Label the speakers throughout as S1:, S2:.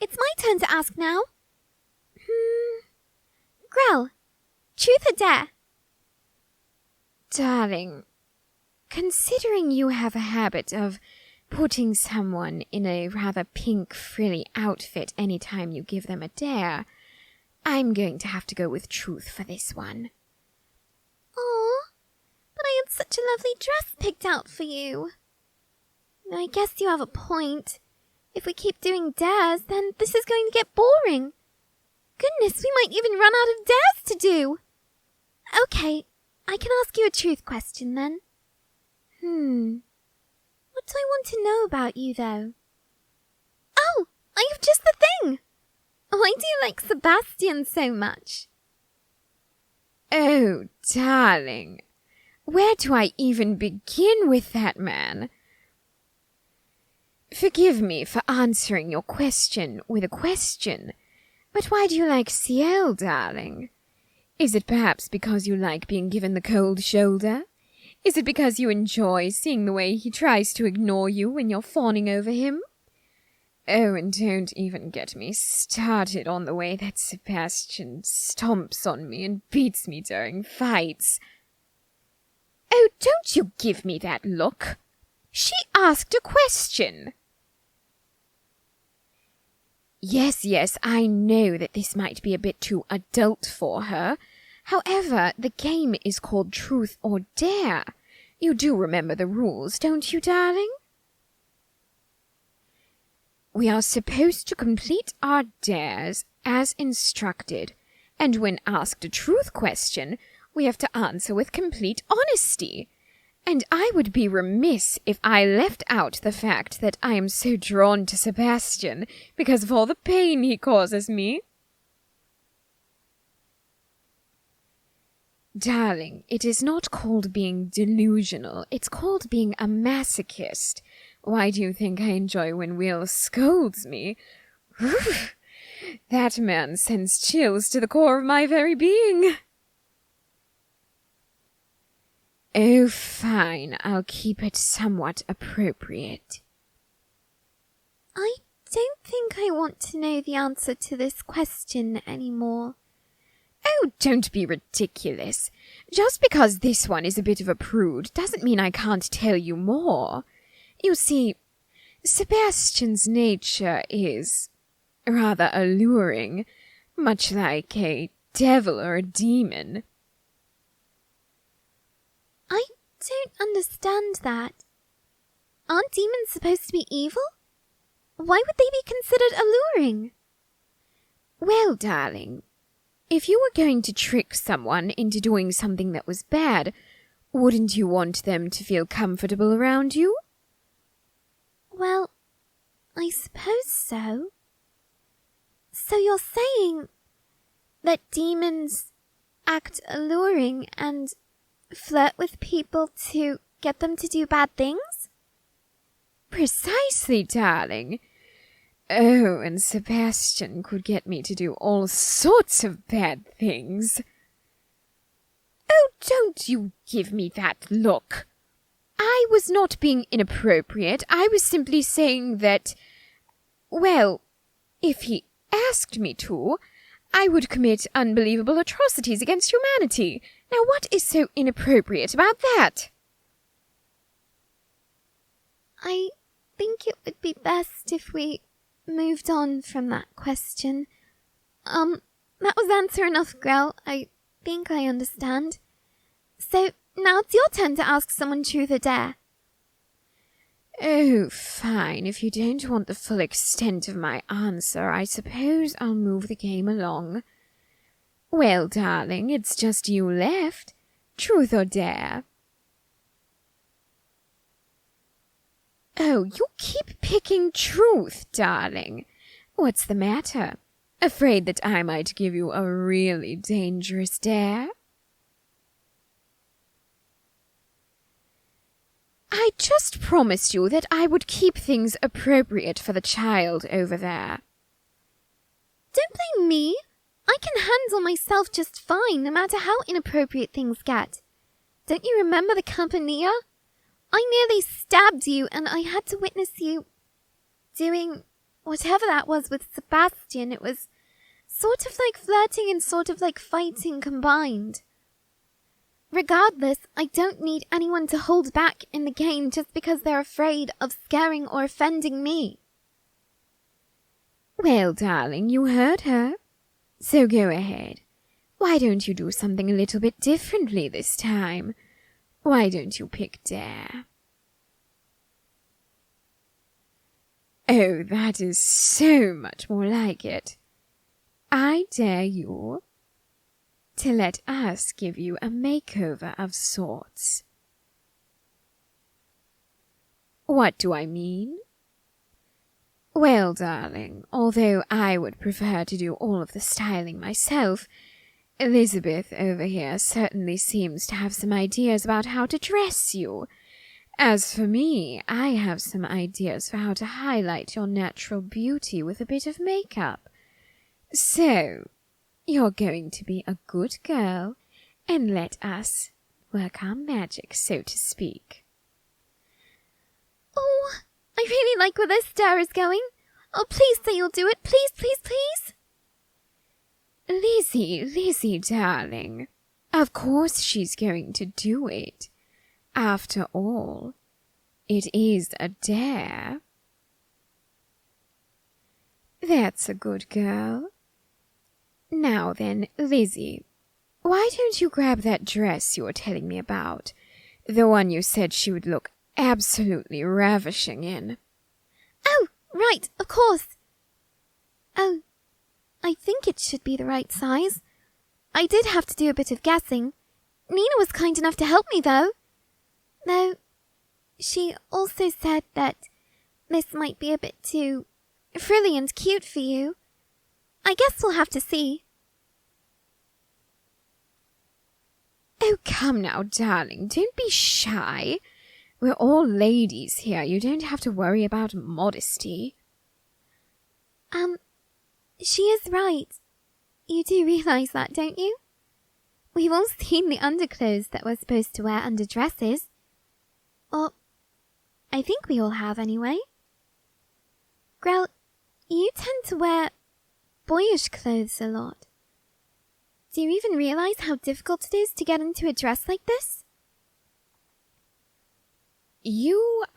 S1: it's my turn to ask now. Grelle, truth or dare?
S2: Darling, considering you have a habit of putting someone in a rather pink frilly outfit any time you give them a dare, I'm going to have to go with truth for this one.
S1: Aw, but I had such a lovely dress picked out for you. I guess you have a point. If we keep doing dares, then this is going to get boring. Goodness, we might even run out of dares to do. Okay, I can ask you a truth question then. What do I want to know about you, though? Oh, I have just the thing! Why do you like Sebastian so much?
S2: Oh, darling, where do I even begin with that man? Forgive me for answering your question with a question, but why do you like Ciel, darling? Is it perhaps because you like being given the cold shoulder? Is it because you enjoy seeing the way he tries to ignore you when you're fawning over him? Oh, and don't even get me started on the way that Sebastian stomps on me and beats me during fights. Oh, don't you give me that look. She asked a question. Yes, I know that this might be a bit too adult for her. However, the game is called Truth or Dare. You do remember the rules, don't you, darling? We are supposed to complete our dares as instructed, and when asked a truth question, we have to answer with complete honesty. And I would be remiss if I left out the fact that I am so drawn to Sebastian because of all the pain he causes me. Darling, it is not called being delusional, it's called being a masochist. Why do you think I enjoy when Will scolds me? That man sends chills to the core of my very being. Oh, fine, I'll keep it somewhat appropriate.
S1: I don't think I want to know the answer to this question anymore.
S2: Oh, don't be ridiculous. Just because this one is a bit of a prude doesn't mean I can't tell you more. You see, Sebastian's nature is rather alluring, much like a devil or a demon.
S1: I don't understand that. Aren't demons supposed to be evil? Why would they be considered alluring?
S2: Well, darling, if you were going to trick someone into doing something that was bad, wouldn't you want them to feel comfortable around you?
S1: Well, I suppose so. So you're saying that demons act alluring and flirt with people to get them to do bad things?
S2: Precisely, darling. Oh, and Sebastian could get me to do all sorts of bad things. Oh, don't you give me that look. I was not being inappropriate. I was simply saying that, well, if he asked me to, I would commit unbelievable atrocities against humanity. Now, what is so inappropriate about that?
S1: I think it would be best if we moved on from that question. That was answer enough, Grelle. I think I understand. So, now it's your turn to ask someone truth or dare.
S2: Oh, fine. If you don't want the full extent of my answer, I suppose I'll move the game along. Well, darling, it's just you left. Truth or dare? Oh, you keep picking truth, darling. What's the matter? Afraid that I might give you a really dangerous dare? I just promised you that I would keep things appropriate for the child over there.
S1: Don't blame me. I can handle myself just fine, no matter how inappropriate things get. Don't you remember the Campania? I nearly stabbed you, and I had to witness you doing whatever that was with Sebastian, it was sort of like flirting and sort of like fighting combined. Regardless, I don't need anyone to hold back in the game just because they're afraid of scaring or offending me.
S2: Well, darling, you heard her. So go ahead. Why don't you do something a little bit differently this time? Why don't you pick Dare? Oh, that is so much more like it. I dare you to let us give you a makeover of sorts. What do I mean? Well, darling, although I would prefer to do all of the styling myself, Elizabeth over here certainly seems to have some ideas about how to dress you. As for me, I have some ideas for how to highlight your natural beauty with a bit of makeup. So, you're going to be a good girl and let us work our magic, so to speak.
S1: Oh, I really like where this Dare is going. Oh, please say you'll do it. Please, please, please.
S2: Lizzie, darling. Of course she's going to do it. After all, it is a dare. That's a good girl. Now then, Lizzie, why don't you grab that dress you were telling me about? The one you said she would look absolutely ravishing in.
S1: Oh, right, of course. Oh, I think it should be the right size. I did have to do a bit of guessing. Nina was kind enough to help me, though. Though, she also said that this might be a bit too frilly and cute for you. I guess we'll have to see.
S2: Oh, come now, darling, don't be shy. We're all ladies here. You don't have to worry about modesty.
S1: She is right. You do realize that, don't you? We've all seen the underclothes that we're supposed to wear under dresses. Or, I think we all have anyway. Grelle, you tend to wear boyish clothes a lot. Do you even realize how difficult it is to get into a dress like this?
S2: You're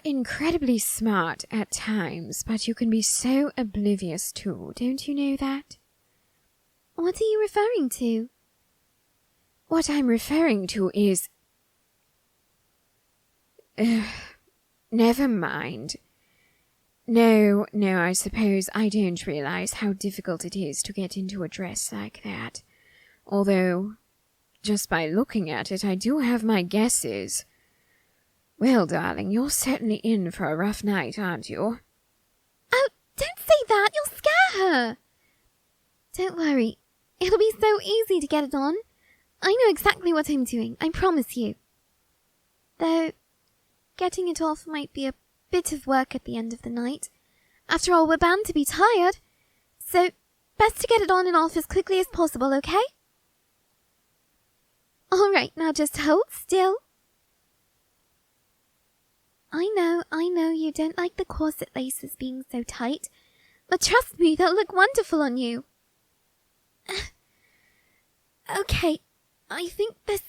S2: incredibly smart at times, but you can be so oblivious too, don't you know that?
S1: What are you referring to?
S2: What I'm referring to is... never mind. No, I suppose I don't realize how difficult it is to get into a dress like that. Although, just by looking at it, I do have my guesses. Well, darling, you're certainly in for a rough night, aren't you?
S1: Oh, don't say that! You'll scare her! Don't worry. It'll be so easy to get it on. I know exactly what I'm doing, I promise you. Though, getting it off might be a bit of work at the end of the night. After all, we're bound to be tired. So, best to get it on and off as quickly as possible, okay? Alright, now just hold still. I know you don't like the corset laces being so tight, but trust me, they'll look wonderful on you. Okay, I think this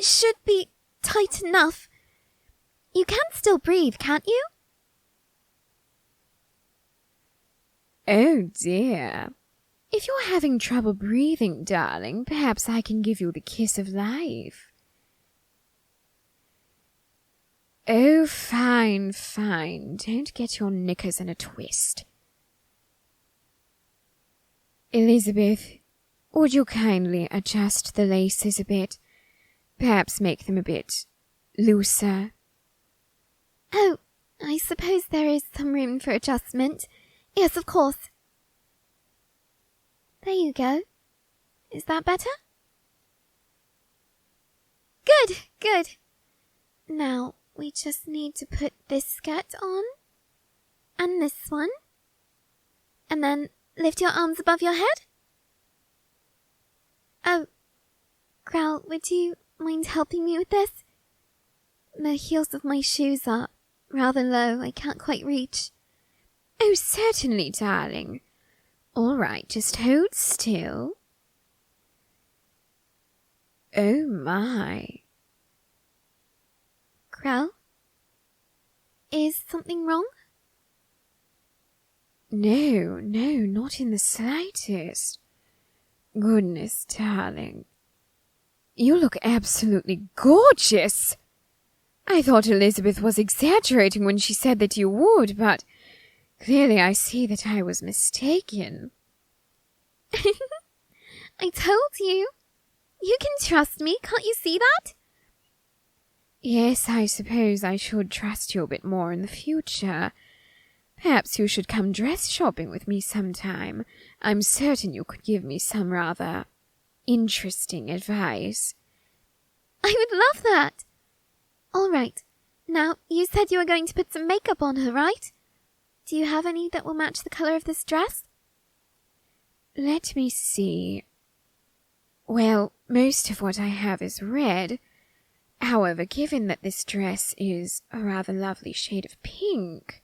S1: should be tight enough. You can still breathe, can't you?
S2: Oh dear. If you're having trouble breathing, darling, perhaps I can give you the kiss of life. Oh, fine. Don't get your knickers in a twist. Elizabeth, would you kindly adjust the laces a bit? Perhaps make them a bit looser.
S1: Oh, I suppose there is some room for adjustment. Yes, of course. There you go. Is that better? Good. Now, we just need to put this skirt on. And this one. And then lift your arms above your head. Oh, Grelle, would you mind helping me with this? The heels of my shoes are rather low. I can't quite reach.
S2: Oh, certainly, darling. All right, just hold still. Oh, my.
S1: Grelle? Is something wrong?
S2: No, not in the slightest. Goodness, darling. You look absolutely gorgeous. I thought Elizabeth was exaggerating when she said that you would, but clearly I see that I was mistaken.
S1: I told you. You can trust me, can't you see that?
S2: Yes, I suppose I should trust you a bit more in the future. Perhaps you should come dress shopping with me sometime. I'm certain you could give me some rather interesting advice.
S1: I would love that. All right. Now, you said you were going to put some makeup on her, right? Do you have any that will match the color of this dress?
S2: Let me see. Well, most of what I have is red. However, given that this dress is a rather lovely shade of pink,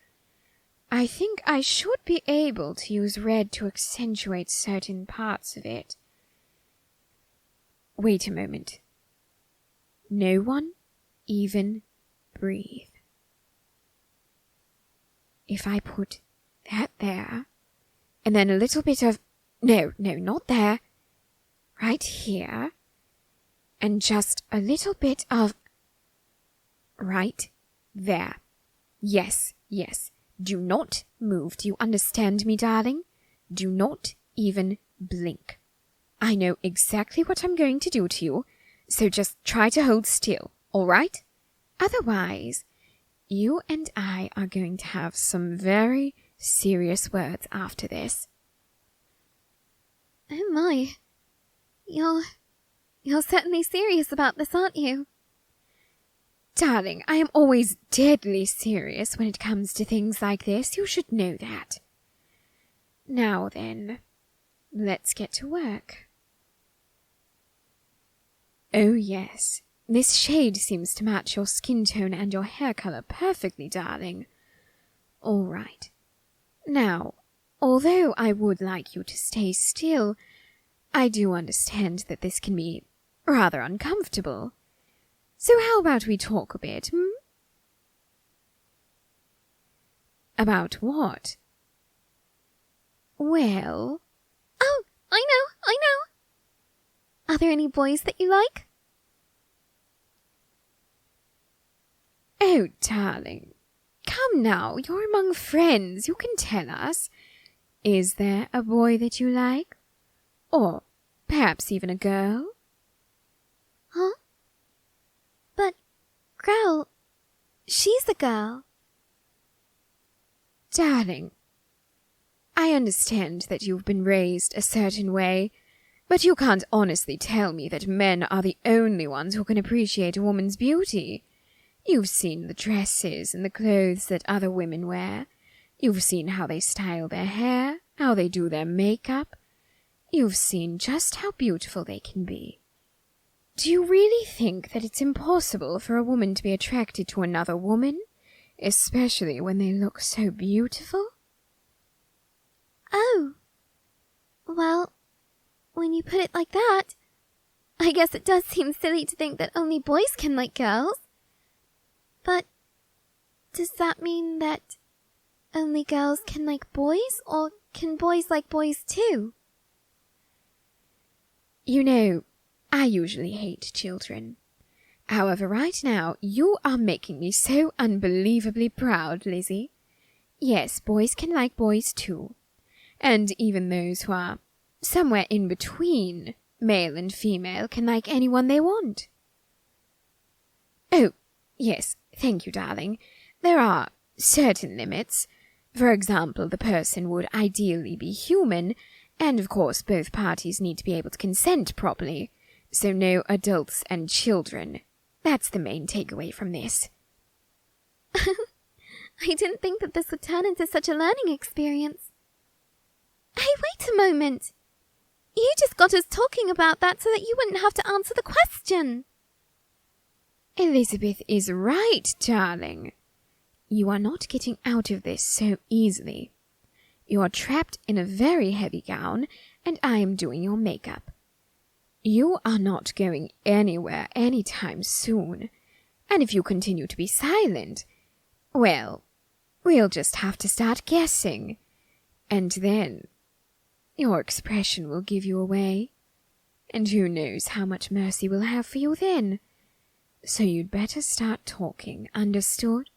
S2: I think I should be able to use red to accentuate certain parts of it. Wait a moment. No one even breathe. If I put that there, and then a little bit of... No, not there. Right here. And just a little bit of... Right there. Yes. Do not move. Do you understand me, darling? Do not even blink. I know exactly what I'm going to do to you, so just try to hold still, all right? Otherwise, you and I are going to have some very serious words after this.
S1: Oh my. You're certainly serious about this, aren't you?
S2: Darling, I am always deadly serious when it comes to things like this. You should know that. Now then, let's get to work. Oh yes, this shade seems to match your skin tone and your hair color perfectly, darling. All right. Now, although I would like you to stay still, I do understand that this can be rather uncomfortable. So how about we talk a bit, About what? Well...
S1: Oh, I know. Are there any boys that you like?
S2: Oh, darling. Come now, you're among friends. You can tell us. Is there a boy that you like? Or perhaps even a girl?
S1: Huh? But, Grelle, she's a girl.
S2: Darling, I understand that you've been raised a certain way, but you can't honestly tell me that men are the only ones who can appreciate a woman's beauty. You've seen the dresses and the clothes that other women wear. You've seen how they style their hair, how they do their makeup. You've seen just how beautiful they can be. Do you really think that it's impossible for a woman to be attracted to another woman, especially when they look so beautiful?
S1: Oh. Well, when you put it like that, I guess it does seem silly to think that only boys can like girls. But does that mean that only girls can like boys, or can boys like boys too?
S2: You know, I usually hate children. However, right now, you are making me so unbelievably proud, Lizzie. Yes, boys can like boys too. And even those who are somewhere in between male and female can like anyone they want. Oh, yes, thank you, darling. There are certain limits. For example, the person would ideally be human, and of course both parties need to be able to consent properly. So no adults and children. That's the main takeaway from this.
S1: I didn't think that this would turn into such a learning experience. Hey, wait a moment. You just got us talking about that so that you wouldn't have to answer the question.
S2: Elizabeth is right, darling. You are not getting out of this so easily. You are trapped in a very heavy gown, and I am doing your makeup. You are not going anywhere anytime soon, and if you continue to be silent, well, we'll just have to start guessing, and then your expression will give you away, and who knows how much mercy we'll have for you then. So you'd better start talking, understood?